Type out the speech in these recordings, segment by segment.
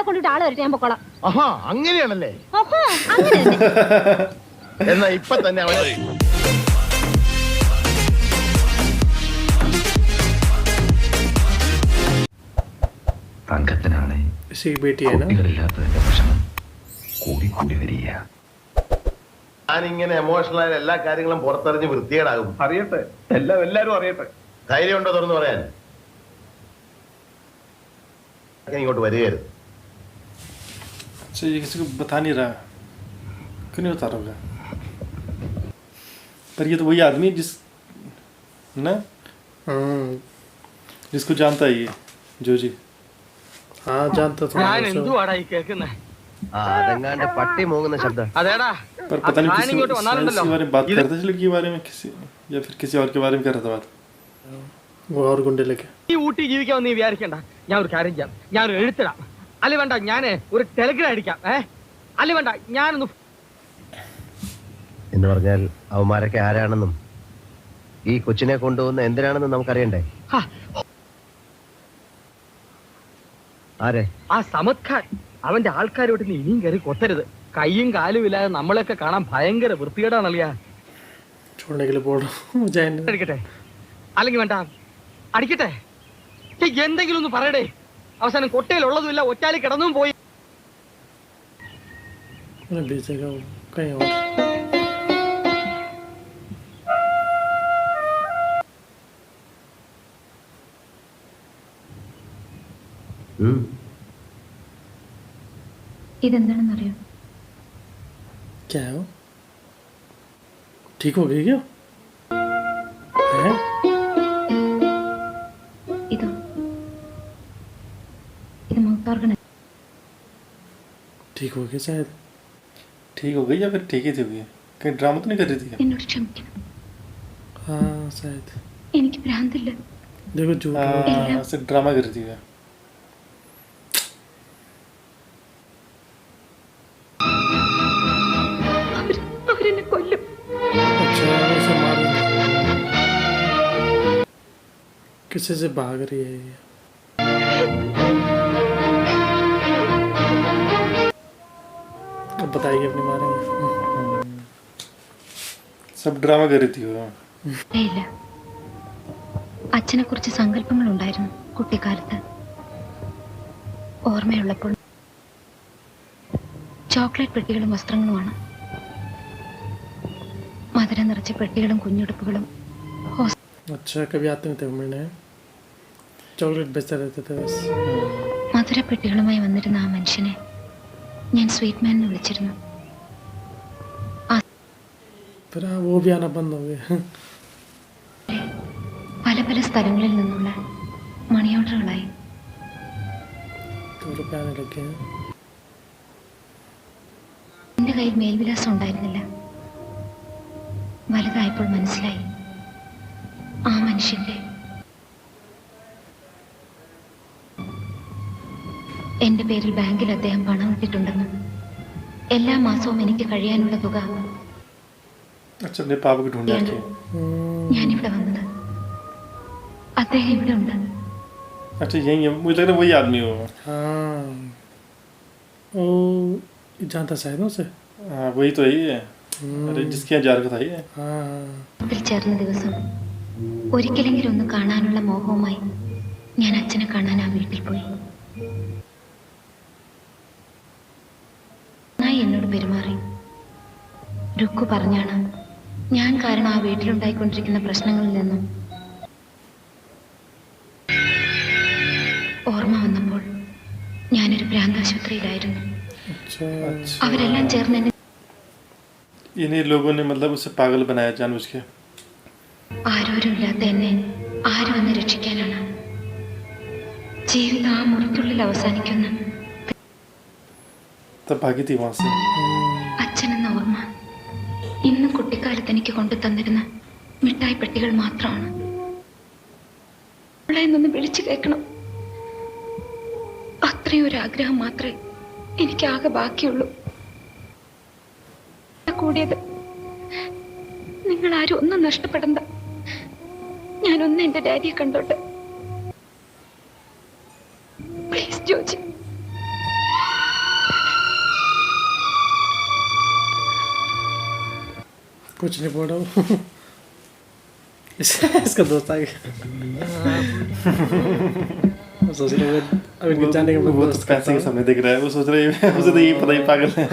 കൊണ്ടിട്ട് ആള് വരട്ടെ, ഞാൻ പൊക്കോളാം. ആഹാ അങ്ങനെയാണല്ലേ? ആഹാ, അങ്ങനെ തന്നെ. എന്നാ ഇപ്പൊ തന്നെ അവളെ തങ്കത്തിനാണ് കുട്ടികളില്ലാത്തതിന്റെ വിഷമം കൂടി കൂടി വരിക. ഞാനിങ്ങനെ എമോഷണൽ ആയ എല്ലാ കാര്യങ്ങളും പുറത്തറിഞ്ഞ് വൃത്തികേടാകും. അറിയട്ടെ, എല്ലാരും അറിയട്ടെ. ധൈര്യമുണ്ടോ തുറന്നു പറയാൻ? ഇങ്ങോട്ട് വരികയായിരുന്നു. ये किसी को बता नहीं रहा, क्यों नहीं बता रहा होगा? पर ये तो वही आदमी जिस ना जिसको जानता है ये जो जी. हाँ जानता था. ഞാൻ എന്തുവാടാ ഈ കേൾക്കുന്നേ? അതെങ്ങാണ്ട് പട്ടി മൂങ്ങുന്ന ശബ്ദം. അതേടാ, पर पता नहीं किसी ഇങ്ങോട്ട് इस വന്നാലുണ്ടല്ലോ. बारे में बात करते थे, लड़की के बारे में किसी या फिर किसी और के बारे में कर रहा था बात. वो और गुंडे लेके. ഈ ഊട്ടി ജീവിക്കാൻ നീ വിചാരിക്കണ്ട. ഞാൻ ഒരു കാര്യം ചെയ്യാം, ഞാനൊരു എഴുത്തിടാം. അല്ല വേണ്ട, ഞാന് ഒരു ടെലിഗ്രാം അടിക്കാം. അല്ല വേണ്ട, ഞാനൊന്ന് എന്ന് പറഞ്ഞാൽ അവന്മാരൊക്കെ ആരാണെന്നും ഈ കൊച്ചിനെ കൊണ്ടുപോകുന്ന എന്തിനാണെന്നും നമുക്കറിയണ്ടേ? ആരെ? ആ സമത് ഖാൻ. അവന്റെ ആൾക്കാരോട്ട് നീ ഇനിയും കയറി കൊത്തരുത്. കയ്യും കാലും ഇല്ലാതെ നമ്മളൊക്കെ കാണാൻ ഭയങ്കര വൃത്തികേടാണല്ലേ. छोड़ने के लिए बोल रहा हूँ. जाएंगे. അടിക്കട്ടെ, അല്ലെങ്കിൽ വേണ്ട അടിക്കട്ടെ. എന്തെങ്കിലും ഒന്ന് പറയടേ. അവസാനം കൊട്ടയിലുള്ളതുമില്ല, ഒറ്റാലി കിടന്നും പോയി. बेचेगा वो कहीं और. ഇതെന്താണെന്നറിയോ? क्या है वो? ठीक हो गई क्या? हैं? ഇതോ, ഇത് മൗത്ത് ഓർഗൻ. ठीक हो गया शायद. ठीक हो गई या फिर ठीक ही थी हुई? कहीं ड्रामा तो नहीं कर रही थी? എന്നോട് ക്ഷമിക്കണം, हाँ शायद. എനിക്ക് ഭ്രാന്തില്ല. देखो झूठ. हाँ, सिर्फ ड्रामा कर रही थी. അവരെന്നെ കൊല്ലും. अच्छा उसे मार. किसी से भाग रही है ये. अब बताइए अपने बारे में. सब ड्रामा कर रही थी वो. ഇല്ല, അച്ഛനെ കുറിച്ച് സങ്കല്പങ്ങൾ ഉണ്ടായിരുന്നു കുട്ടിക്കാലത്ത്. ഓർമ്മയുള്ളപ്പോൾ ചോക്ലേറ്റ് പെട്ടികളും വസ്ത്രങ്ങളുമാണ്. മധുരം നിറച്ച പെട്ടികളും കുഞ്ഞുടുപ്പുകളും. अच्छा कभी आते नहीं थे मिलने. चॉकलेट बेचते रहते थे बस. മധുരപ്പെട്ടികളുമായി വന്നിരുന്ന ആ മനുഷ്യനെ ഞാൻ സ്വീറ്റ് മാൻ എന്ന് വിളിച്ചിരുന്നു. फिर वो भी आना बंद हो गया. പല പല സ്ഥലങ്ങളിൽ നിന്നുള്ള മണി ഓർഡറുകളായി. तो रुपये आने लग गए. എൻ്റെ കയ്യിൽ മേൽവിലാസം ഉണ്ടായിരുന്നില്ല. വലുതായപ്പോൾ മനസ്സിലായി, ആ മനുഷ്യന്റെ എന്റെ പേരിൽ ബാങ്കിൽ അദ്ദേഹം പണം ഇട്ടിട്ടുണ്ടെന്നും എല്ലാ മാസവും എനിക്ക് കഴിയാനുള്ള തുക अच्छा अपने पापा को ढूंढ रखी. ഞാനിവിടെ വന്നത്. അദ്ദേഹം ഇവിടെ ഉണ്ട്. अच्छा यही है, मुझे लग रहा है वही आदमी हो. हाँ ओ जानता शायद उसे. हाँ वही तो यही है. अरे जिसके यहाँ जा रखा था ये. हाँ ചേർന്ന ദിവസം ഒരിക്കലെങ്കിലും ഒന്ന് കാണാനുള്ള മോഹവുമായി ഞാൻ അച്ഛനെ കാണാൻ ആ വീട്ടിൽ പോയി. നന്നായി എന്നോട് പെരുമാറി. രുക്കു പറഞ്ഞാണ് ഞാൻ കാരണം ആ വീട്ടിലുണ്ടായിക്കൊണ്ടിരിക്കുന്ന പ്രശ്നങ്ങളിൽ നിന്നും ഓർമ്മ വന്നപ്പോൾ ഞാനൊരു ഭ്രാന്താശുപത്രിയിലായിരുന്നു. അവരെല്ലാം ചേർന്ന് എന്നെ इन्हीं लोगों ने मतलब उसे पागल बनाया जानबूझ के. ആരോരുമില്ലാത്ത എന്നെ ആര് വന്ന് രക്ഷിക്കാനാണ്? ജീവിതം ആ മുറിക്കുള്ളിൽ അവസാനിക്കുന്ന तब भागी थी वहाँ से. അച്ഛനെന്ന ഓർമ്മ ഇന്ന് കുട്ടിക്കാലത്ത് എനിക്ക് കൊണ്ടു തന്നിരുന്ന മിഠായി പെട്ടികൾ മാത്രമാണ്. അവളെ നിന്ന് വിളിച്ചു കേൾക്കണം, അത്രയും ഒരു ആഗ്രഹം മാത്രമേ എനിക്കാകെ ബാക്കിയുള്ളൂ. കൂടിയത് നിങ്ങൾ ആരും ഒന്നും നഷ്ടപ്പെടണ്ട. ഞാനൊന്ന് എന്റെ ഡാഡിയെ കണ്ടോട്ടെ പ്ലീസ് ജോജി. कुछ नहीं बोल रहा हूँ इसका दोस्त आ गया सोच रहे हो अब इनके जाने के बाद वो तो पैसे के सामने दिख रहा है, वो सोच रहा है मुझे तो ये पता ही पागल है।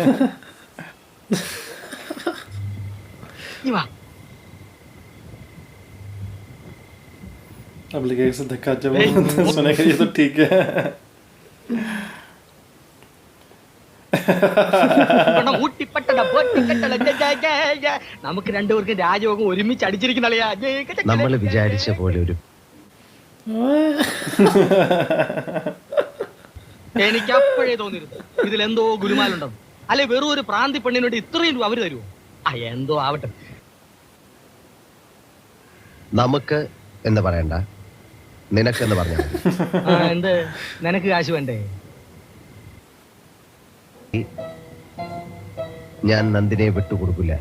നീ വാ. अब लगेगा से धक्का जब सुनेगा ये तो ठीक है। ഇവിടെ ഊട്ടിപ്പട്ടണ പൊട്ടിക്കെട്ടണ ജയ ജയ ജയ ജയ. നമുക്ക് രണ്ടുപേർക്കും രാജയോഗം ഒരുമിച്ച് അടിച്ചിരിക്കുന്ന ആളെയാ. ജയ ജയ ജയ. നമ്മൾ വിചാരിച്ച പോലെ ഒരു എനിക്ക് അപ്പോഴേ തോന്നിയിരുന്നു ഇതിലെന്തോ ഗുലുമാലുണ്ടെന്ന്. അല്ലെ വെറും ഒരു പ്രാന്തി പെണ്ണിന് വേണ്ടി ഇത്രയും രൂപ അവര് തരുമോ? എന്തോ ആവട്ടെ. നമുക്ക് എന്ന് പറയണ്ട, നിനക്കെന്ന് പറഞ്ഞാൽ എന്ത് നിനക്ക് കാശ് വേണ്ടേ? ഞാൻ നന്ദിനെ വിട്ടുകൊടുക്കില്ല.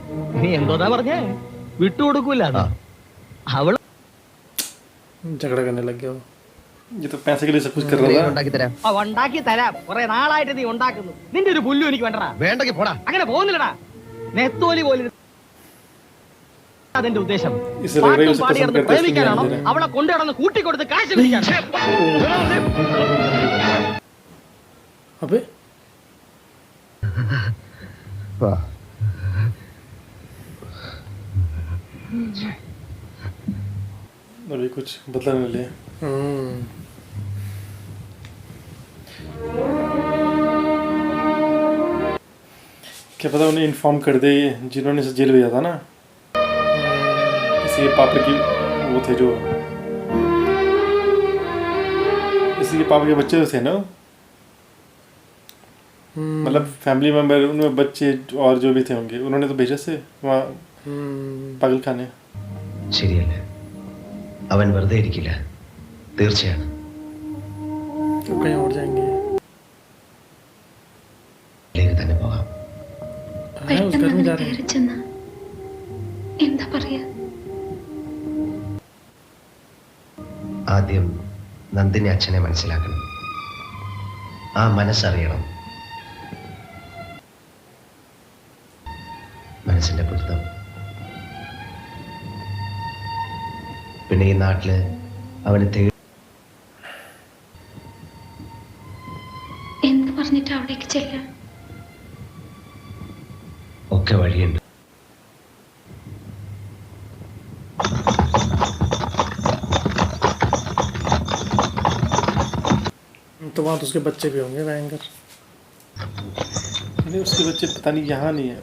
നീ എന്തോന്നാ പറഞ്ഞേ? വിട്ടുകൊടുക്കൂല. അവള് झगड़ा करने लग गया वो ये तो पैसे के लिए सब कुछ कर रहा था। ഉണ്ടാക്കി തരാം. ഉണ്ടാക്കി തരാം. കുറെ നാളായിട്ട് നീ ഉണ്ടാക്കുന്നു. നിന്റെ ഒരു പുല്ലും എനിക്ക് വേണ്ടടാ. വേണ്ടെങ്കിൽ പോടാ. അങ്ങനെ പോകുന്നില്ലടാ. നെത്തോലി പോലും അതിന്റെ ഉദ്ദേശം इसे लग रहा है उसे പാടി पसंद കിടന്ന് करते हैं, इसलिए പ്രേമിക്കാനാണോ नहीं दे रहे। അവളെ കൊണ്ടുകിടന്ന് കൂട്ടിക്കൊടുത്ത് കാശ് പിടിക്കാനോ? अबे വാ. अभी कुछ बदला नहीं लिया। क्या पता उन्हें इन्फॉर्म कर दे जिन्होंने इसे जेल भेजा था ना, इसी के पापा की वो थे जो इसी के पापा के बच्चे थे ना, मतलब फैमिली मेंबर उनमें बच्चे और जो भी थे होंगे उन्होंने तो भेजा से वहाँ पागल खाने। ശരിയല്ല, അവൻ വെറുതെ ഇരിക്കില്ല, തീർച്ചയാണ്. तो कहीं और जाएंगे ഇതിലേക്ക് തന്നെ പോകാം. हाँ उस घर में जा रहे हैं കയറി ചെന്ന എന്താ പറയാ? ആദ്യം നന്ദിനി അച്ഛനെ മനസ്സിലാക്കണം, ആ മനസ്സറിയണം. മനസ്സിന്റെ പുസ്തകം. പിന്നെ ഈ നാട്ടില് അവന് എന്ത് പറഞ്ഞിട്ട് അവിടേക്ക് ചെല്ലാം? ഒക്കെ വഴിയുണ്ട്. तो वहाँ तो उसके बच्चे भी होंगे भयंकर। नहीं उसके बच्चे पता नहीं यहाँ नहीं है,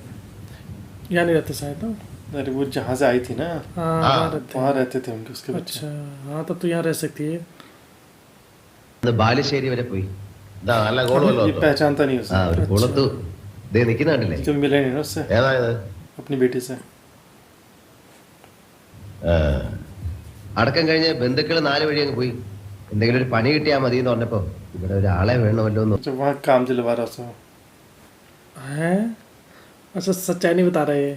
यहाँ नहीं रहते शायद ना। अरे वो जहाँ से आई थी ना हाँ वहाँ रहते वहाँ हैं। रहते थे उनके उसके बच्चे। अच्छा हाँ तब तो यहाँ रह सकती है। ബാലുശ്ശേരി വരെ പോയി. ഇതാ നല്ല ഗോൾ ये വല്ലോ. पहचानता नहीं ആ उसे, ഒരു കുളത്തു ദേ നിൽക്കുന്നുണ്ടല്ലേ. क्यों मिले नहीं ना उससे ഏതായത് अपनी बेटी से। അടക്കം കഴിഞ്ഞ് ബന്ധുക്കൾ 4 വഴി അങ്ങ് പോയി. എന്തെങ്കിലും ഒരു പണി കിട്ടിയാൽ മതി എന്ന് പറഞ്ഞപ്പോ ഇവിടെ ഒരാളെ വേണമല്ലോ എന്ന്. अच्छा वहाँ काम दिलवा रहा था। हैं अच्छा सच्चाई नहीं बता रहे।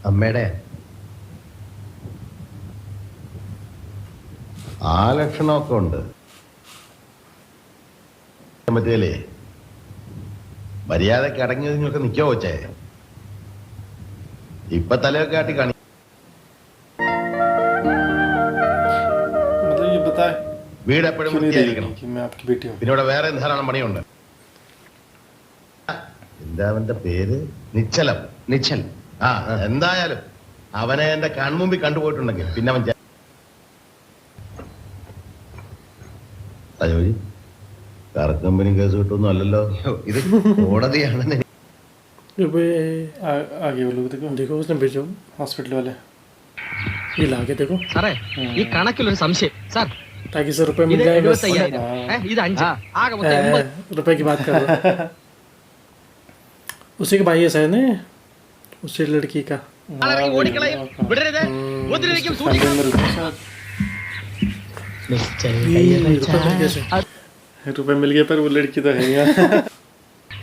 അമ്മയുടെ ആ ലക്ഷണമൊക്കെ ഉണ്ട്. മറ്റേലേ മര്യാദക്ക് അടങ്ങി നിങ്ങൾക്ക് നിൽക്കോ വെച്ചേ, ഇപ്പൊ തലയൊക്കെ ആട്ടി കാണി. मतलब ये बताए വീട് എപ്പോഴും क्यों नहीं വൃത്തിയായിരിക്കണം. देगी कि मैं आपकी बेटी हूँ। പിന്നെ ഇവിടെ വേറെ ധാരാളം പണിയുണ്ട്. എന്താ അവന്റെ പേര്? നിശ്ചലം. നിശ്ചൽ. ആ എന്തായാലും അവനെ എന്റെ കൺമുമ്പിൽ കണ്ടുപോയിട്ടുണ്ടെങ്കിൽ പിന്നെ അവൻ അജോജി കറക്റ്റ് കമ്പനി കേസ് കിട്ടുമൊന്നും അല്ലല്ലോ. ഇത് കോടതിയാണെന്ന് आगे वो लोग देखो देखो उसने भेजो हॉस्पिटल वाले। ये ला के देखो സാറേ ഈ കണക്കിലൊരു സംശയം സാർ. ताकि 100 रुपये मिल ഇത് जाए बस। 75,000 ഇത് 5 ആകെ മൊത്തം 80. रुपए की बात कर रहा हूँ। उसी के भाई है शायद ने उसी लड़की का। ആളെ ഓടിക്കളയും വിടരുത്. ഉപദ്രവിക്കും സൂക്ഷിക്കണം. रुपए मिल गए पर वो लड़की तो है यहाँ।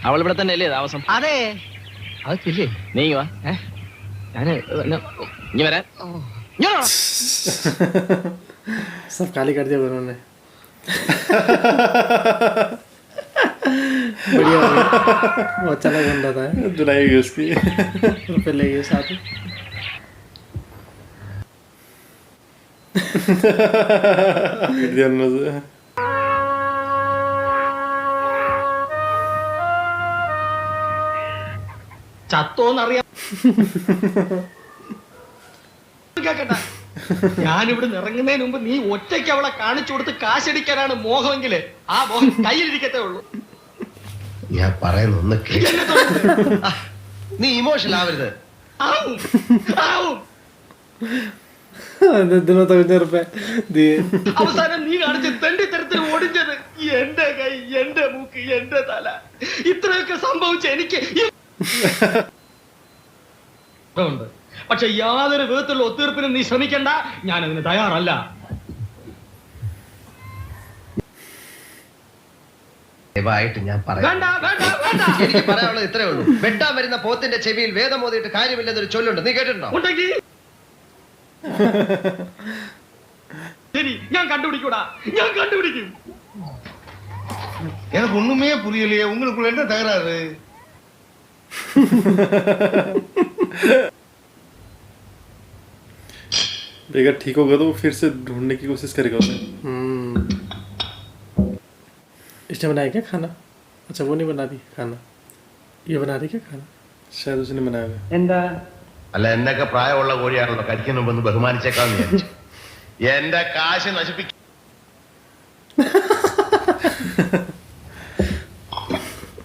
അവൾ ഇവിടെ തന്നെ അല്ലേ താമസം? അതെ അതൊക്കെ നീ വാ, ഞാന് ഇനി വരാൻ. ഇങ്ങ് വാ. सब खाली कर दिया उन्होंने। बढ़िया हो गया, वो अच्छा लग रहा था। धुलाई हुई उसकी। रुपये ले गए साथ में। पीट दिया उन्होंने उसे। ചത്തോന്നറിയാം. കേക്കട്ടെ, ഞാനിവിടെ ഇറങ്ങുന്നതിന് മുമ്പ് നീ ഒറ്റയ്ക്ക് അവളെ കാണിച്ചു കൊടുത്ത് കാശടിക്കാനാണ് മോഹമെങ്കില് ആ മോഹം കയ്യിലിരിക്കത്തേ ഉള്ളൂ. ഞാൻ പറയുന്ന ഒന്ന് നീ ഇമോഷണൽ ആവരുത്. ആവും, ആവും. दिनों तक 1000 रुपए दिए। അവസാനം നീ കാണിച്ച തെണ്ടി തരത്തിന് ഓടിച്ചത് എന്റെ കൈ, എന്റെ മൂക്ക്, എന്റെ തല. ഇത്രയൊക്കെ സംഭവിച്ച എനിക്ക് ഉണ്ട്. പക്ഷെ യാതൊരു വിധത്തിലുള്ള ഒത്തീർപ്പിനും നീ ശ്രമിക്കണ്ട, ഞാൻ അതിന് തയ്യാറല്ല. ദയവായിട്ട് ഞാൻ പറയാം. വേണ്ട, വേണ്ട, വേണ്ട. എനിക്ക് പറയാനുള്ളത് ഇത്രേ ഉള്ളൂ. വെട്ടാൻ വരുന്ന പോത്തിന്റെ ചെവിയിൽ വേദം ഓതിയിട്ട് കാര്യമില്ലെന്നൊരു ചൊല്ലുണ്ട്. നീ കേട്ടിട്ടുണ്ടോ? ഉണ്ടെങ്കിൽ ശരി, ഞാൻ കണ്ടുപിടിക്കൂടാ, ഞാൻ കണ്ടുപിടിക്കും. எனக்கு ஒண்ணுமே புரியலையே, உங்களுக்குள்ள என்ன தகராறு? बेगर ठीक होगा तो फिर से ढूंढने की कोशिश करेगा उसे। इसने बनाया क्या खाना? अच्छा वो नहीं बना रही खाना, ये बना रही क्या खाना? शायद उसने बनाया हुआ है। എന്താ അല്ല, എന്നൊക്കെ പ്രായമുള്ള കോഴിയാണല്ലോ, കഴിക്കുന്ന മുമ്പ് ഒന്ന് ബഹുമാനിച്ചേക്കാന്ന് വിചാരിച്ചു. എന്റെ കാശ് നശിപ്പിക്കും.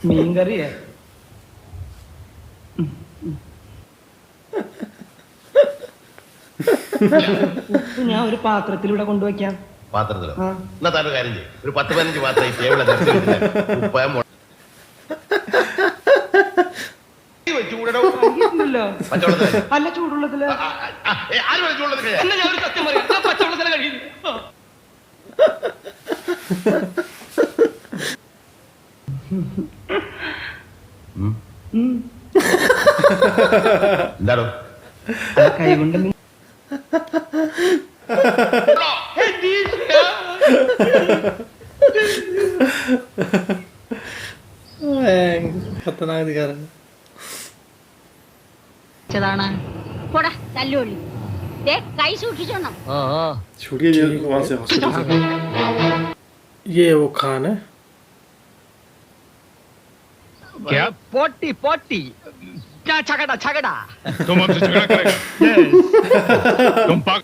മീൻകറിയേ? ഞാൻ ഒരു പാത്രത്തിലൂടെ കൊണ്ടുവയ്ക്കാം. പാത്രത്തിലോ? എന്നാ താൻ ഒരു കാര്യം ചെയ്യും, ഒരു 10-15 പാത്രം ഈ ടേബിളെ നിരത്തി വെച്ചിട്ട് അല്ല ചൂടുള്ളതില്. എന്നാ ഞാൻ ഒരു സത്യം പറയാം, ഞാൻ പച്ചവെള്ളത്തില കഴിയുന്നു. എന്താണോ കൈ കൊണ്ട് खतरनाक दिखा रहा है। പോടാ തല്ലുള്ളി. കൈ സൂക്ഷിച്ചോണം. छूटिए ये वहाँ से हॉस्पिटल से। ये वो खान है। क्या? പോട്ടി പോട്ടി. ഛകട ഛകട. तुम हमसे झगड़ा करेगा? तुम पाक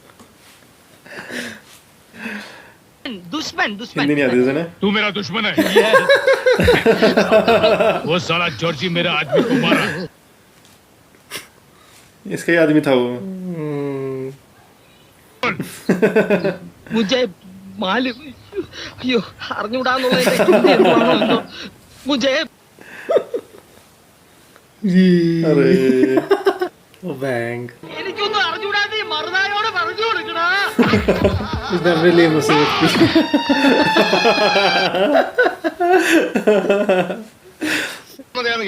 ദുഷ്മൻ ദുഷ്മൻ. हिंदी नहीं आती उसे ना? तू मेरा दुश्मन है। वो साला जॉर्जी मेरा आदमी को मारा। इसका ही आदमी था वो। മുജെ മാലു. അയ്യോ, അറിഞ്ഞൂടാന്നുള്ള മുജെ. अरे वो बैंग। എനിക്കൊന്നും അറിഞ്ഞൂടാതെ മറുനായോട് പറഞ്ഞു കൊടുക്കണ. इसने अपने लिए मुसीबत की।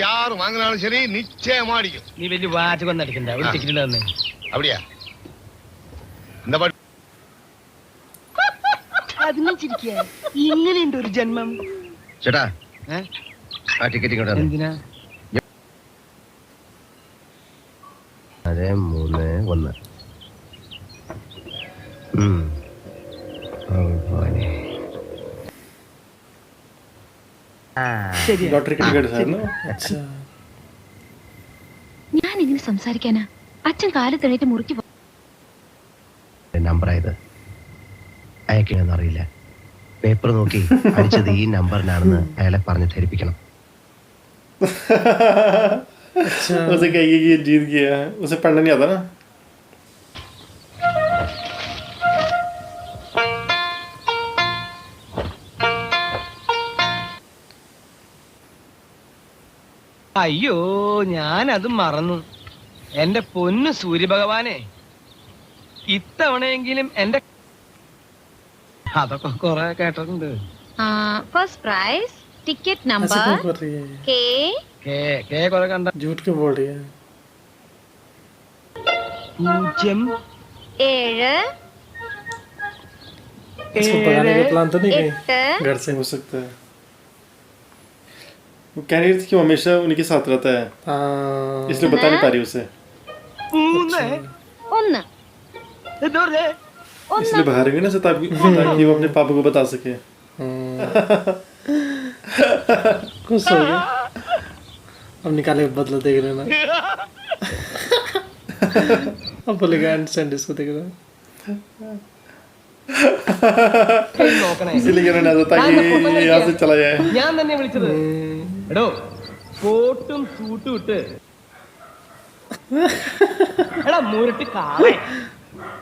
யார் வாங்கினாலும் சரி நிச்சயமா அடிக்கும். നീ വലിയ വാചകം നടിക്കണ്ട, ഒരു ടിക്കറ്റ് തന്നെ. அப்படியா? இந்த பாட்டு അതിനിച്ചിരിക്കുക ഇങ്ങനെയുണ്ട് ഒരു ജന്മം. ചേട്ടാ, ആ ടിക്കറ്റ് ഇങ്ങോട്ട് വന്നേ. എന്തിനാ? 631. लॉटरी का टिकट है ना? अच्छा ഞാൻ ഇങ്ങനെ സംസാരിക്കാനാ? അച്ഛൻ കാലത്തെണീറ്റ് മുറിക്ക് നമ്പറായത് അയക്കണമെന്നറിയില്ല. പേപ്പർ നോക്കി അടിച്ചത് ഈ നമ്പറിനാണെന്ന് അയാളെ പറഞ്ഞ് ധരിപ്പിക്കണം. अच्छा। उसे कहिए कि ये जीत गया है, उसे पढ़ना नहीं आता ना। അയ്യോ, ഞാനത് മറന്നു. എന്റെ പൊന്നു സൂര്യഭഗവാനെ, ഇത്തവണയെങ്കിലും എന്റെ അതൊക്കെ കൊറേ കേട്ടിട്ടുണ്ട്. ഫസ്റ്റ് പ്രൈസ് ടിക്കറ്റ് ऐसे നമ്പർ क्यों कर रही है? കെ കൊറേ കണ്ട. झूठ क्यों बोल रही है? 7 इसको पकाने का प्लान तो नहीं कहीं 8 घर से हो सकता है। वो कह रही थी कि वो हमेशा उनके साथ रहता है, हाँ इसलिए बता नहीं पा रही उसे, ഒന്ന് इसलिए बाहर गई ना से ताकि वो अपने पापा को बता सके। खुश हो गया। अब निकाले बदला देख रहे ना। अब बोलेगा अंडरस्टैंड इसको देख रहे നോക്കണേ इसलिए कहना था ताकि ये यहाँ से चला जाए। ഞാൻ തന്നെ വിളിച്ചത് എടോ കോട്ടും സൂട്ടും ഇട്ട് എടാ മൂരട്ട് കാളെ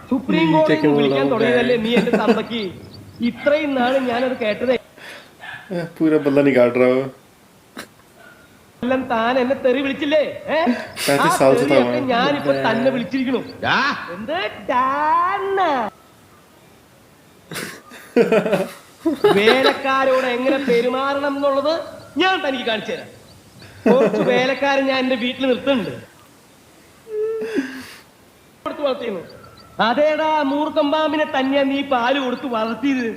സുപ്രീം കോടതി വിളിക്കാൻ തുടങ്ങിയതല്ലേ നീ എന്റെ തന്തക്ക് ഇത്രയും നാള് ഞാനത് കേട്ടതേ पूरा बदला निकाल रहा हो। എല്ലാം താൻ എന്നെ തെറി വിളിച്ചില്ലേ 35 साल से था वहाँ। ഞാനിപ്പോ തന്നെ വിളിച്ചിരിക്കണു ആ, എന്ത് ഡാന്ന വേലക്കാരോട് എങ്ങനെ പെരുമാറണം എന്നുള്ളത് ഞാൻ തനിക്ക് കാണിച്ചു തരാം കുറച്ച് വേലക്കാരൻ ഞാൻ എന്റെ വീട്ടിൽ നിർത്തുന്നുണ്ട് കൊടുത്ത് വളർത്തിയിരുന്നു അതേടാ മൂർഖം പാമ്പിനെ തന്നെയാ നീ പാല് കൊടുത്ത് വളർത്തിയത്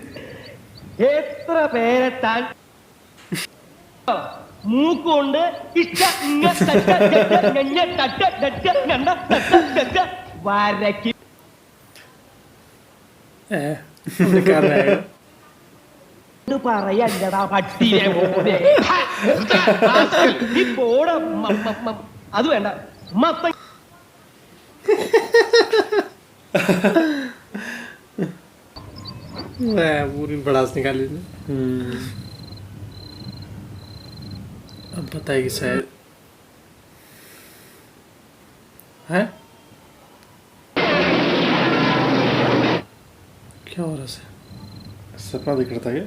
എത്ര പേരെ താൻ മൂക്കുകൊണ്ട് വരക്കി निकाल रहा है പറയല്ലടാ പട്ടിയെ പോലെ. നീ പോടാ അത് വേണ്ട മത്ത पूरी बड़ास निकाली ने। अब बताएगी शायद है क्या हो रहा है? सपना दिख रहा था क्या?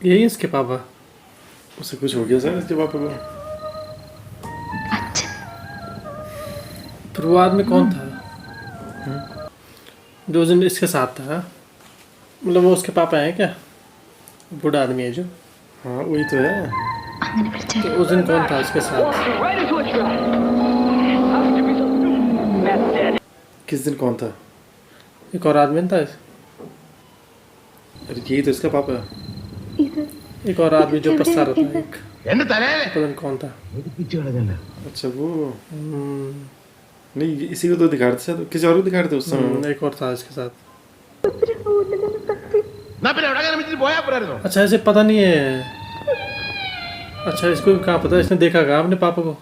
यही इसके पापा उसे कुछ हो गया सर इसके पापा को? അച്ഛൻ फिर वो आदमी कौन था जो उस दिन इसके साथ था? मतलब वो उसके पापा हैं क्या? बूढ़ा आदमी है जो, हाँ वही तो है। അങ്ങനെ വിളിച്ചാൽ तो उस दिन कौन था उसके साथ? किस दिन कौन था? एक और आदमी था अरे यही तो इसका पापा है। ഇത് एक और आदमी जो पछता रहा था एक, എന്റെ തലേ पता नहीं कौन था। अच्छा वो नहीं इसी को तो दिखाते थे, तो किसी और को दिखाते थे उस समय। एक और था इसके साथ। എന്നാ പിന്നെ എവിടെ വെച്ചിട്ട് പോയാ പോരായിരുന്നു अच्छा ऐसे पता नहीं है। अच्छा इसको कहाँ पता, इसने देखा कहाँ अपने पापा को?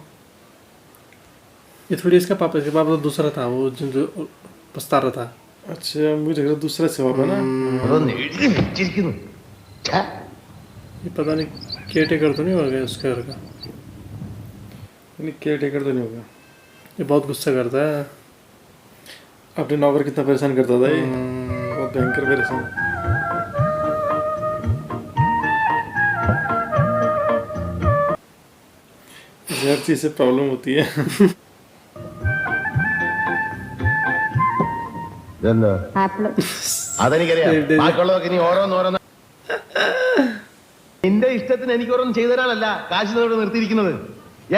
ये थोड़ी इसका पापा तो दूसरा था वो जो पछता रहा था। अच्छा मुझे लग रहा दूसरा से पापा ना। അതൊന്ന് എഴുതി വെച്ചിരിക്കുന്നു ഛെ, ये पता नहीं केयर टेकर तो नहीं हो गया उसके घर का? नहीं केयर टेकर तो नहीं होगा। ये बहुत गुस्सा करता है। अपने नौकर कितना परेशान करता था ये, बहुत भयंकर परेशान। इसे हर चीज से प्रॉब्लम होती है। ഇതെന്താ അതെനിക്കറിയാം ബാക്കിയുള്ളതൊക്കെ ഇനി ഓരോന്നോരോന്ന് നിന്റെ ഇഷ്ടത്തിന് എനിക്ക് ഓരോന്നും ചെയ്തു തരാനല്ല കാശ് ഇവിടെ നിർത്തിയിരിക്കുന്നത്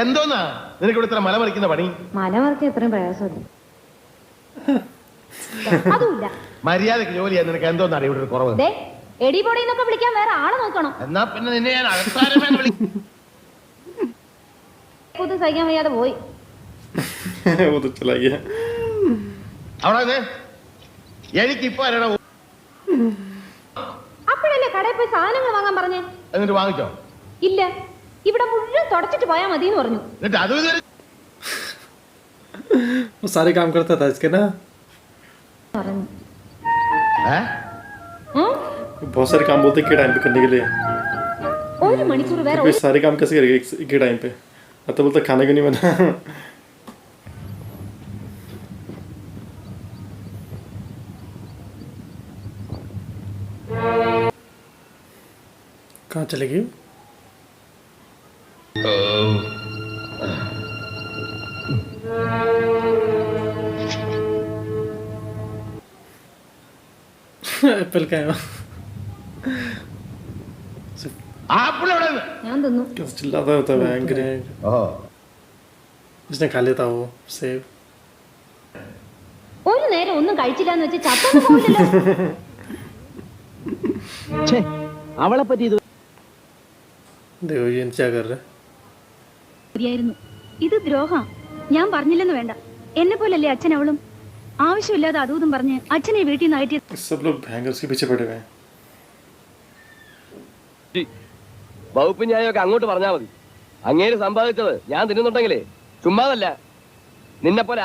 എന്തോന്നാ നിനക്ക് ഇവിടെ ഇത്ര മല മറിക്കുന്ന പണി മലമറക്കാൻ എത്രയും പ്രയാസമില്ല അതുമില്ല മര്യാദക്ക് ജോലി ചെയ്യാൻ നിനക്ക് എന്തോന്നാണ് ഇവിടെ ഒരു കുറവ് ദേ എടി പൊടിന്നൊക്കെ വിളിക്കാൻ വേറെ ആളെ നോക്കണം എന്നാ പിന്നെ നിന്നെ ഞാൻ അകത്താരമേന്ന് വിളി പുതു സഹിക്കാൻ വയ്യാതെ പോയി वो तो चला गया। അവിടെ നിന്ന് എനിക്കിപ്പോ ആരാണ് അപ്പോഴല്ലേ കടയിൽ പോയി സാധനങ്ങൾ വാങ്ങാൻ പറഞ്ഞേ? എന്നിട്ട് വാങ്ങിച്ചോ ഇല്ല, ഇവിടെ മുഴുവൻ തുടച്ചിട്ട് പോയാൽ മതി എന്ന് പറഞ്ഞു. എന്നിട്ട് അതും ഇതുവരെ वो सारे काम करता था इसके ना। പറഞ്ഞു ഏ? बहुत सारे काम बोलते के टाइम पे करने के लिए, ഒരു മണിക്കൂർ വേറെ कोई सारे काम कैसे करेगा एक के टाइम पे? अब तो बोलता खाने को नहीं बना। कहाँ चले गई? एप्पल का है ആപ്പിൾ എവിടെ നിന്ന്? ഞാൻ തിന്നു. कैसे चिल्लाता रहता है भयंकर। ഓ इसने खा लेता वो सेब। ഒരു നേരം ഒന്നും കഴിച്ചില്ല എന്ന് വെച്ച് ചത്തൊന്നും പോയില്ലല്ലോ. അവളെ പറ്റി ഇത് देखो ये क्या कर रहा है. ശരിയായിരുന്നു. ഇത് ദ്രോഹം. ഞാൻ പറഞ്ഞില്ലെന്ന് വേണ്ട. എന്നെ പോലല്ലേ അച്ഛൻ അവളും. ആവശ്യമില്ലാതെ അതും പറഞ്ഞ് അച്ഛനെ വീട്ടിൽ നിന്ന് അകറ്റി. सब लोग हैंगर्स के पीछे पड़े हुए हैं. വകുപ്പ് ന്യായമൊക്കെ അങ്ങോട്ട് പറഞ്ഞാൽ മതി. അങ്ങേര് സമ്പാദിച്ചത് ഞാൻ തിന്നുന്നുണ്ടെങ്കിലേ ചുമ്മാതല്ല. നിന്നെ പോലെ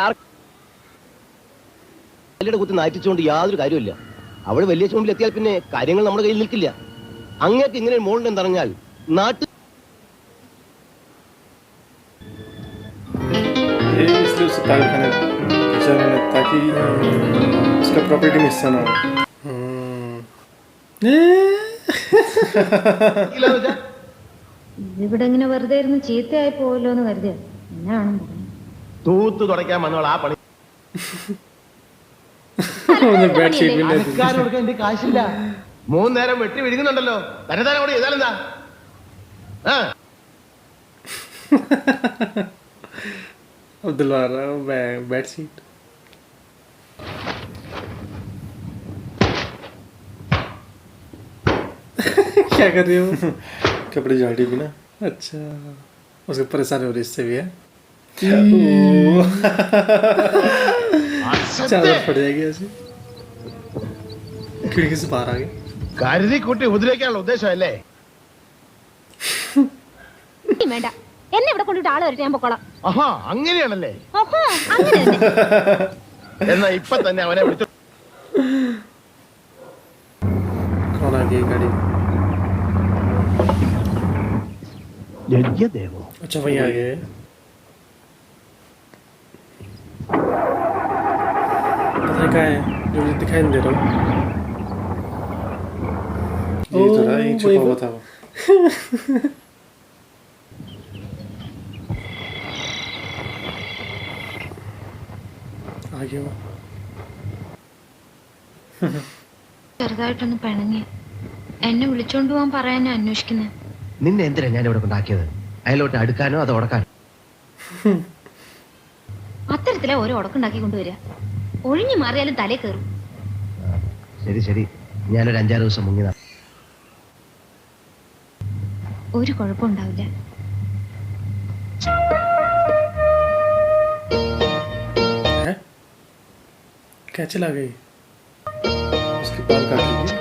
വലിയുടെ കുത്തി നാറ്റിച്ചുകൊണ്ട് യാതൊരു കാര്യമില്ല. അവള് വലിയ ചൂണ്ടിൽ എത്തിയാൽ പിന്നെ കാര്യങ്ങൾ നമ്മുടെ കയ്യിൽ നിൽക്കില്ല. അങ്ങേക്ക് ഇങ്ങനെ മോളുണ്ടെന്ന് പറഞ്ഞാൽ നാട്ടിൽ ये इसलिए उसे पागल खाने भेजा उन्होंने ताकि उसका प्रॉपर्टी में हिस्सा ना हो. ഇവിടെ ഇങ്ങനെ വെറുതെ ഇരുന്ന് ചീത്തയായി പോവല്ലോ എന്ന് കരുതിയ എന്നാണ് തൂത്ത് തുടയ്ക്കാൻ വന്നവൾ ആ പണി बेडशीट भी ले दी. കൊടുക്കാൻ എന്റെ കാശില്ല. 3 നേരം വെട്ടി വിഴുങ്ങുന്നുണ്ടല്ലോ. തന്നെ കൂടി ചെയ്താലെന്താ? अब दिलवा रहा हूँ बेडशीट. क्या कर रही हो? कपड़े झाड़ी भी ना. अच्छा उसको परेशानी हो रही इससे भी है. चादर पड़ जाएगी ऐसे. खिड़की से बाहर आ गए. കരുതി കൂട്ടി ഉപദ്രവിക്കാനുള്ള ഉദ്ദേശമല്ലേ? വേണ്ട. എന്നെ ഇവിടെ കൊണ്ടിട്ട് ആള് വരട്ടെ, ഞാൻ പൊക്കോളാം. ആഹാ അങ്ങനെയാണല്ലേ? ഓഹോ, അങ്ങനെ തന്നെ. എന്നാ ഇപ്പൊ തന്നെ അവനെ വിളിച്ചു. कौन आ गई गाड़ी? യജ്ഞദേവോ. अच्छा वही आ गए. पता नहीं कहाँ है जो मुझे दिखाई नहीं दे रहा. ये तो रहा, यहीं छुपा हुआ था वो. आ गया वो. ചെറുതായിട്ടൊന്ന് പിണങ്ങി. എന്നെ വിളിച്ചോണ്ട് പോവാൻ പറയാനാ അന്വേഷിക്കുന്നത്. നിന്നെ എന്തിനാ ഞാൻ ഇവിടെ കൊണ്ടാക്കിയത്? അയലോട്ട് അടുക്കാനോ അതോ ഉടക്കാനോ? അത്തരത്തിലെ ഓരോ ഉടക്കുണ്ടാക്കി കൊണ്ടുവരിക. ഒഴിഞ്ഞു മാറിയാലും തലേ കയറും. ശരി ശരി, ഞാനൊരു 5-6 ദിവസം മുങ്ങിയതാ. ഒരു കുഴപ്പമുണ്ടാവില്ല. क्या चला गई? उसके बाल काट लीजिए.